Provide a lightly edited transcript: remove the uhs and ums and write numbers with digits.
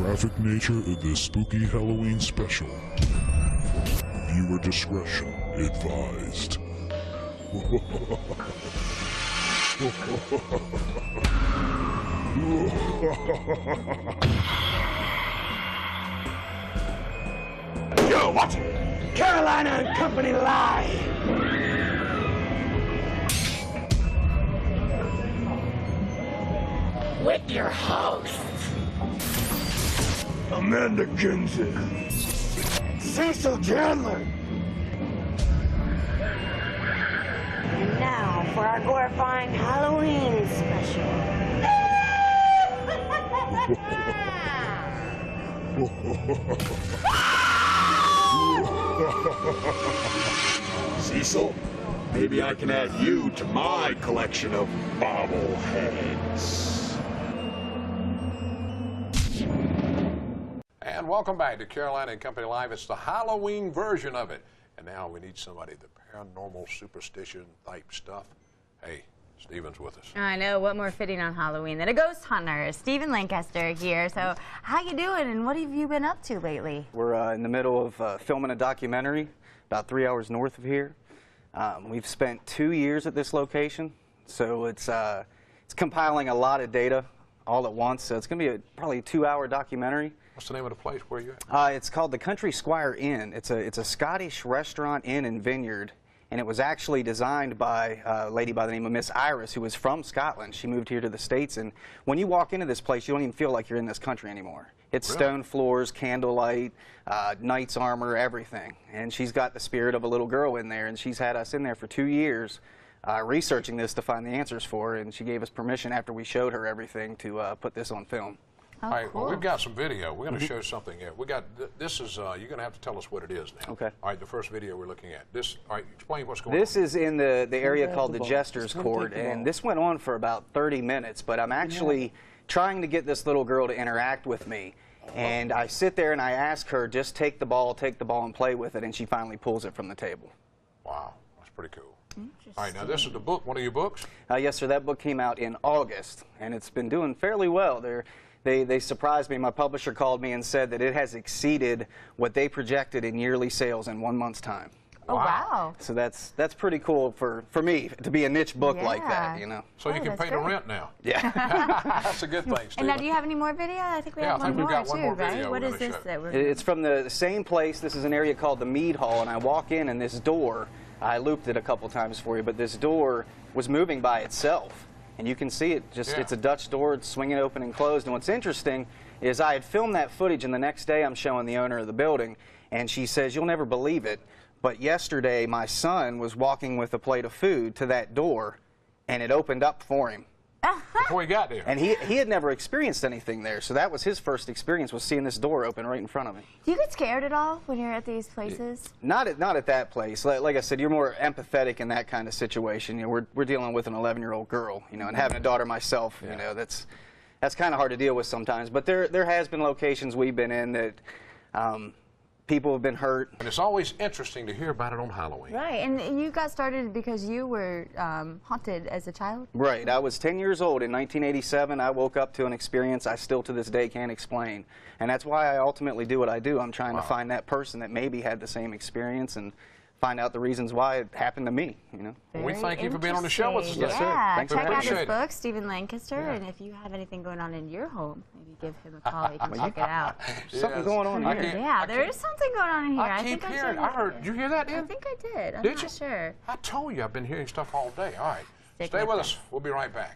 graphic nature of this spooky Halloween special. Viewer discretion advised. Yo, watch it! Carolina and Company Live! With your hosts, Amanda Kinsey, Cecil Chandler. And now for our glorifying Halloween special. Cecil, maybe I can add you to my collection of bobbleheads. And welcome back to Carolina and Company Live. It's the Halloween version of it. And now we need somebody, the paranormal superstition type stuff. Hey, Stephen's with us. I know, what more fitting on Halloween than a ghost hunter? Stephen Lancaster here. So how you doing and what have you been up to lately? We're in the middle of filming a documentary about 3 hours north of here. We've spent 2 years at this location, so it's compiling a lot of data all at once. So it's going to be probably a 2-hour documentary. What's the name of the place? Where are you at? It's called the Country Squire Inn. It's a Scottish restaurant, inn, and vineyard, and it was actually designed by a lady by the name of Miss Iris, who was from Scotland. She moved here to the States, and when you walk into this place, you don't even feel like you're in this country anymore. It's Really? stone floors, candlelight, knight's armor, everything. And she's got the spirit of a little girl in there, and she's had us in there for 2 years researching this to find the answers for her, and she gave us permission after we showed her everything to put this on film. Oh, All right, cool. well, we've got some video. We're going to show something here. We got, this is, you're going to have to tell us what it is now. Okay. All right, the first video we're looking at. This, all right, explain what's going on. This is in the area called the Jester's Court, and this went on for about 30 minutes, but I'm actually trying to get this little girl to interact with me. And I sit there and I ask her, just take the ball and play with it, and she finally pulls it from the table. Wow, that's pretty cool. All right, now this is the book, one of your books? Yes, sir, that book came out in August, and it's been doing fairly well. They surprised me. My publisher called me and said that it has exceeded what they projected in yearly sales in 1 month's time. Oh, wow. So that's pretty cool for me to be a niche book like that, you know. So you can pay the rent now. Yeah. That's a good thing, And Stephen. now, do you have any more video? I think we Yeah, have I think one we've more got one too, more right? video What we're is gonna this show. that we're... It's from the same place. This is an area called the Mead Hall, and I walk in, and this door, I looped it a couple times for you, but this door was moving by itself. And you can see it, it's a Dutch door, it's swinging open and closed. And what's interesting is I had filmed that footage, and the next day I'm showing the owner of the building, and she says, you'll never believe it, but yesterday my son was walking with a plate of food to that door, and it opened up for him. Before he got there. And he had never experienced anything there, so that was his first experience, was seeing this door open right in front of me. Do you get scared at all when you're at these places? Not at that place. Like I said, you're more empathetic in that kind of situation. You know, we're dealing with an 11-year-old girl, you know, and having a daughter myself, you know, that's kind of hard to deal with sometimes. But there has been locations we've been in that people have been hurt. And it's always interesting to hear about it on Halloween. Right, and you got started because you were haunted as a child? Right. I was 10 years old in 1987. I woke up to an experience I still to this day can't explain. And that's why I ultimately do what I do. I'm trying to find that person that maybe had the same experience and find out the reasons why it happened to me, you know. Well, we thank you for being on the show with us. Yes, sir. Yeah, Thanks for check out appreciate his it. book, Stephen Lancaster, and if you have anything going on in your home, maybe give him a call. You can check it out. Something going on I here. can't- Yeah, there is something going on in here. I keep hearing. I heard. Did you hear that, I Dan? think I did. I'm Did not you? sure. I told you I've been hearing stuff all day. All right. Stick Stay with with us. us. We'll be right back.